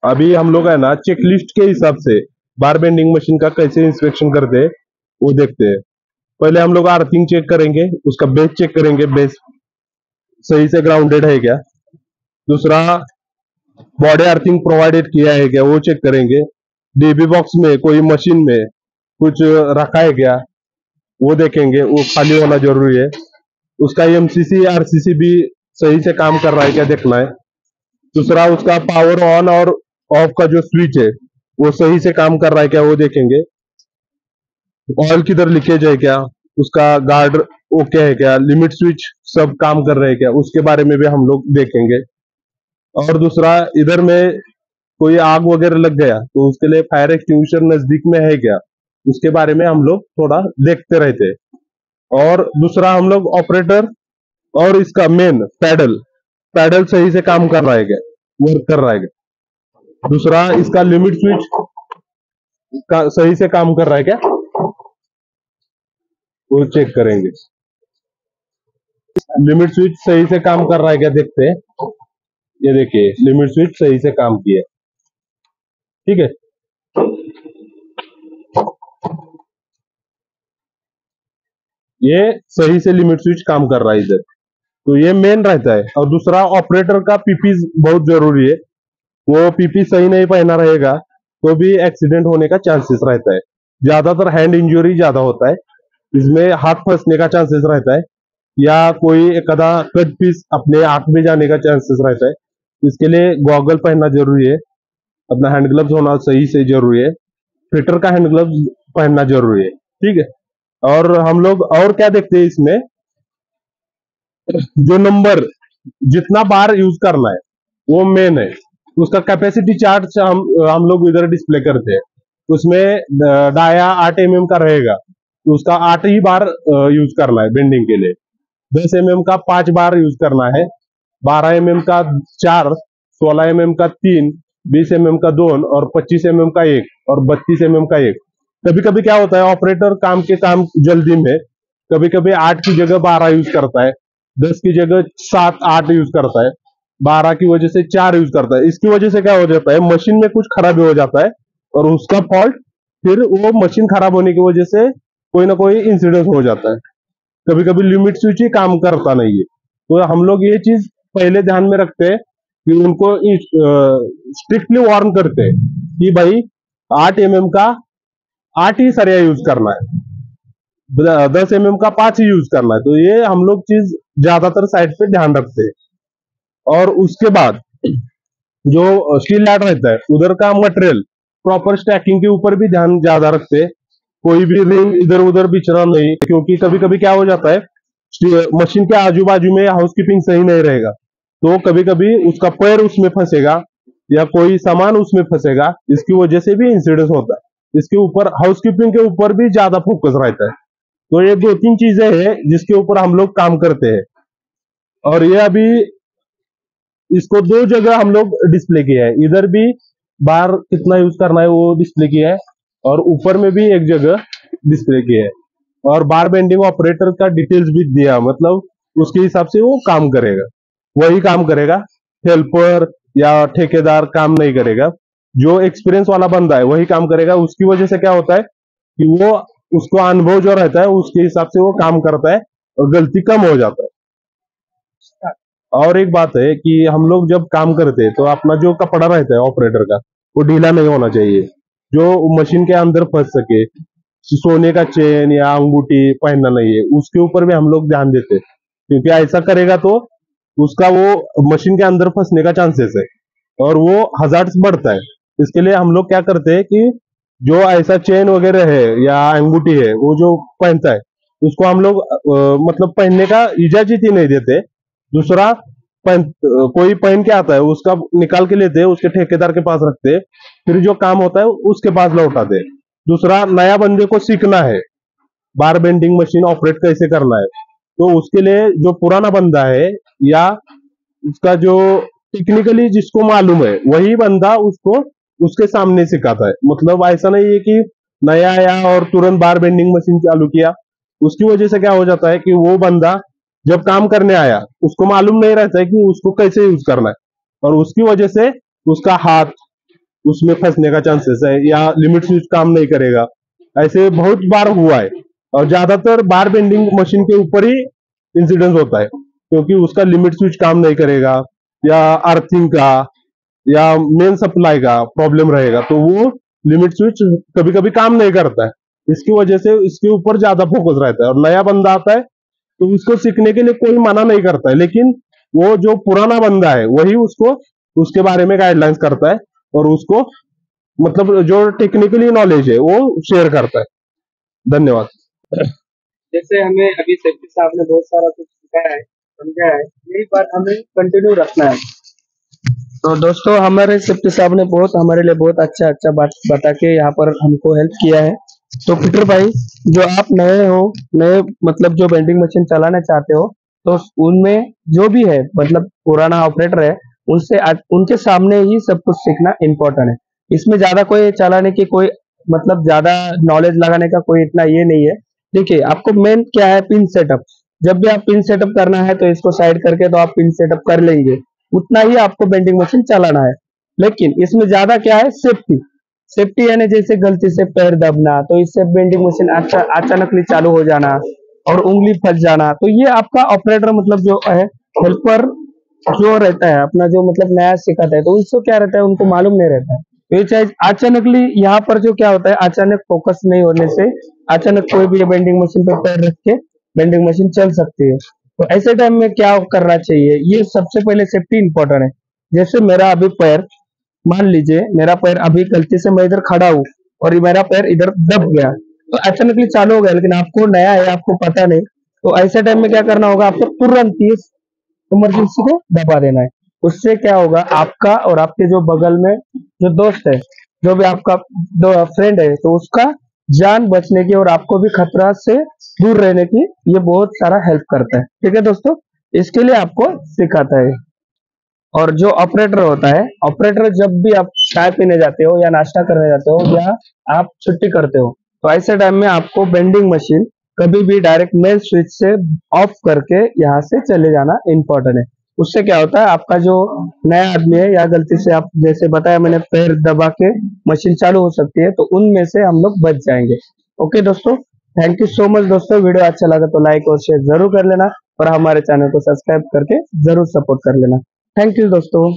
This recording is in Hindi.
अभी हम लोग है ना चेकलिस्ट के हिसाब से बार बेंडिंग मशीन का कैसे इंस्पेक्शन करते हैं वो देखते हैं। पहले हम लोग अर्थिंग चेक करेंगे, उसका बेस चेक करेंगे, बेस सही से ग्राउंडेड है क्या। दूसरा, बॉडी अर्थिंग प्रोवाइडेड किया है क्या वो चेक करेंगे। डीबी बॉक्स में कोई मशीन में कुछ रखा है क्या वो देखेंगे, वो खाली होना जरूरी है। उसका एमसीसी आरसीसी भी सही से काम कर रहा है क्या देखना है। दूसरा, उसका पावर ऑन और ऑफ का जो स्विच है वो सही से काम कर रहा है क्या वो देखेंगे। ऑयल किधर लीकेज है क्या, उसका गार्ड ओके है क्या, लिमिट स्विच सब काम कर रहे हैं क्या, उसके बारे में भी हम लोग देखेंगे। और दूसरा, इधर में कोई आग वगैरह लग गया तो उसके लिए फायर एक्सटिंग्विशर नजदीक में है क्या, उसके बारे में हम लोग थोड़ा देखते रहते हैं। और दूसरा, हम लोग ऑपरेटर और इसका मेन पैडल पैडल सही से काम कर रहा है क्या, वर्क कर रहा है क्या। दूसरा, इसका लिमिट स्विच का सही से काम कर रहा है क्या वो चेक करेंगे। लिमिट स्विच सही से काम कर रहा है क्या देखते हैं। ये देखिए, लिमिट स्विच सही से काम किया है, ठीक है। ये सही से लिमिट स्विच काम कर रहा है इधर, तो ये मेन रहता है। और दूसरा, ऑपरेटर का पीपी बहुत जरूरी है। वो पीपी सही नहीं पहना रहेगा तो भी एक्सीडेंट होने का चांसेस रहता है। ज्यादातर हैंड इंजरी ज्यादा होता है, इसमें हाथ फंसने का चांसेस रहता है, या कोई एक आधा कट पीस अपने आंख में जाने का चांसेस रहता है। इसके लिए गॉगल पहनना जरूरी है, अपना हैंड ग्लव्स होना सही से जरूरी है, फिटर का हैंड ग्लव्स पहनना जरूरी है, ठीक है। और हम लोग और क्या देखते हैं इसमें, जो नंबर जितना बार यूज करना है वो मेन है। उसका कैपेसिटी चार्ट हम लोग इधर डिस्प्ले करते हैं। उसमें डाया 8 mm का रहेगा तो उसका 8 ही बार यूज करना है बेंडिंग के लिए। 10 mm का 5 बार यूज करना है, 12 mm का 4, 16 mm का 3, 20 mm का 2 और 25 mm का 1 और 32 mm का 1। कभी कभी क्या होता है, ऑपरेटर काम जल्दी में कभी कभी 8 की जगह 12 यूज करता है, 10 की जगह 7 8 यूज करता है, 12 की वजह से 4 यूज करता है। इसकी वजह से क्या हो जाता है, मशीन में कुछ खराबी हो जाता है और उसका फॉल्ट फिर वो मशीन खराब होने की वजह से कोई ना कोई इंसिडेंट हो जाता है। कभी कभी लिमिट स्विच ही काम करता नहीं है, तो हम लोग ये चीज पहले ध्यान में रखते हैं कि उनको स्ट्रिक्टली वार्न करते हैं कि भाई 8 mm का 8 ही सरिया यूज करना है, 10 mm का 5 ही यूज करना है। तो ये हम लोग चीज ज्यादातर साइड पे ध्यान रखते हैं। और उसके बाद जो स्टील लाट रहता है उधर का मटेरियल प्रॉपर स्टैकिंग के ऊपर भी ध्यान ज्यादा रखते हैं। कोई भी रिंग इधर उधर बिछना नहीं, क्योंकि कभी कभी क्या हो जाता है, मशीन के आजू बाजू में हाउसकीपिंग सही नहीं रहेगा तो कभी कभी उसका पैर उसमें फंसेगा या कोई सामान उसमें फंसेगा, इसकी वजह से भी इंसिडेंट होता है। इसके ऊपर हाउसकीपिंग के ऊपर भी ज्यादा फोकस रहता है। तो ये 2-3 चीजें हैं जिसके ऊपर हम लोग काम करते हैं। और ये अभी इसको 2 जगह हम लोग डिस्प्ले किया है, इधर भी बार कितना यूज करना है वो डिस्प्ले किया है और ऊपर में भी एक जगह डिस्प्ले किया है। और बार बेंडिंग ऑपरेटर का डिटेल्स भी दिया, मतलब उसके हिसाब से वो काम करेगा, वही काम करेगा, हेल्पर या ठेकेदार काम नहीं करेगा। जो एक्सपीरियंस वाला बंदा है वही काम करेगा। उसकी वजह से क्या होता है कि वो उसको अनुभव जो रहता है उसके हिसाब से वो काम करता है और गलती कम हो जाता है। और एक बात है कि हम लोग जब काम करते हैं तो अपना जो कपड़ा रहता है ऑपरेटर का वो ढीला नहीं होना चाहिए, जो मशीन के अंदर फंस सके। सोने का चेन या अंगूठी पहनना नहीं है, उसके ऊपर भी हम लोग ध्यान देते हैं, क्योंकि ऐसा करेगा तो उसका वो मशीन के अंदर फंसने का चांसेस है और वो हजार्ड्स बढ़ता है। इसके लिए हम लोग क्या करते हैं कि जो ऐसा चेन वगैरह है या अंगूठी है वो जो पहनता है उसको हम लोग मतलब पहनने का इजाजत ही नहीं देते। दूसरा, कोई पहन के आता है उसका निकाल के लेते हैं, उसके ठेकेदार के पास रखते हैं, फिर जो काम होता है उसके पास लौटाते हैं। दूसरा, नया बंदे को सीखना है बार बेंडिंग मशीन ऑपरेट कैसे करना है, तो उसके लिए जो पुराना बंदा है या उसका जो टेक्निकली जिसको मालूम है वही बंदा उसको उसके सामने सिखाता है। मतलब ऐसा नहीं है कि नया आया और तुरंत बार बेंडिंग मशीन चालू किया। उसकी वजह से क्या हो जाता है कि वो बंदा जब काम करने आया उसको मालूम नहीं रहता है कि उसको कैसे यूज करना है, और उसकी वजह से उसका हाथ उसमें फंसने का चांसेस है, या लिमिट स्विच काम नहीं करेगा। ऐसे बहुत बार हुआ है, और ज्यादातर बार बेंडिंग मशीन के ऊपर ही इंसिडेंस होता है, क्योंकि उसका लिमिट स्विच काम नहीं करेगा, या अर्थिंग का या मेन सप्लाई का प्रॉब्लम रहेगा, तो वो लिमिट स्विच कभी कभी काम नहीं करता है। इसकी वजह से इसके ऊपर ज्यादा फोकस रहता है, और नया बंदा आता है तो उसको सीखने के लिए कोई मना नहीं करता है, लेकिन वो जो पुराना बंदा है वही उसको उसके बारे में गाइडलाइंस करता है, और उसको मतलब जो टेक्निकली नॉलेज है वो शेयर करता है। धन्यवाद। जैसे हमें अभी सेफ्टी साहब ने बहुत सारा कुछ सिखाया है, समझाया है, यही बात हमें कंटिन्यू रखना है। तो दोस्तों हमारे सेफ्टी साहब ने बहुत हमारे लिए बहुत अच्छा अच्छा बात बता के यहाँ पर हमको हेल्प किया है। तो पीटर भाई, जो आप नए हो, नए मतलब जो वेंडिंग मशीन चलाना चाहते हो, तो उनमें जो भी है मतलब पुराना ऑपरेटर है, उनसे उनके सामने ही सब कुछ सीखना इम्पोर्टेंट है। इसमें ज्यादा कोई चलाने की कोई मतलब ज्यादा नॉलेज लगाने का कोई इतना ये नहीं है। देखिए आपको मेन क्या है, पिन सेटअप। जब भी आप पिन सेटअप करना है तो इसको साइड करके तो आप पिन सेटअप कर लेंगे, उतना ही आपको बेंडिंग मशीन चलाना है। लेकिन इसमें ज्यादा क्या है, सेफ्टी। सेफ्टी यानी जैसे गलती से पैर दबना, तो इससे बेंडिंग मशीन अचानकली चालू हो जाना और उंगली फंस जाना, तो ये आपका ऑपरेटर मतलब जो है हेल्पर जो रहता है अपना, जो मतलब नया सिखाता है, तो उसको क्या रहता है, उनको मालूम नहीं रहता है। तो ये चाहे अचानकली यहाँ पर जो क्या होता है, अचानक फोकस नहीं होने से अचानक कोई भी बेंडिंग मशीन पे पैर रख के बेंडिंग मशीन चल सकती है। तो ऐसे टाइम में क्या करना चाहिए, ये सबसे पहले सेफ्टी इंपॉर्टेंट है। जैसे मेरा अभी पैर, मान लीजिए मेरा पैर अभी गलती से मैं इधर खड़ा हूँ और ये मेरा पैर इधर दब गया, तो अचानकली चालू हो गया, लेकिन आपको नया है, आपको पता नहीं, तो ऐसे टाइम में क्या करना होगा, आपको तुरंत ही इमरजेंसी को दबा देना है। उससे क्या होगा, आपका और आपके जो बगल में जो दोस्त है, जो भी आपका दो फ्रेंड है, तो उसका जान बचने की और आपको भी खतरा से दूर रहने की ये बहुत सारा हेल्प करता है। ठीक है दोस्तों, इसके लिए आपको सिखाता है। और जो ऑपरेटर होता है, ऑपरेटर जब भी आप चाय पीने जाते हो या नाश्ता करने जाते हो या आप छुट्टी करते हो, तो ऐसे टाइम में आपको बेंडिंग मशीन कभी भी डायरेक्ट मेन स्विच से ऑफ करके यहाँ से चले जाना इम्पोर्टेंट है। उससे क्या होता है, आपका जो नया आदमी है या गलती से आप जैसे बताया मैंने पैर दबा के मशीन चालू हो सकती है, तो उनमें से हम लोग बच जाएंगे। ओके दोस्तों, थैंक यू सो मच दोस्तों। वीडियो अच्छा लगा तो लाइक और शेयर जरूर कर लेना, और हमारे चैनल को सब्सक्राइब करके जरूर सपोर्ट कर लेना। थैंक यू दोस्तों।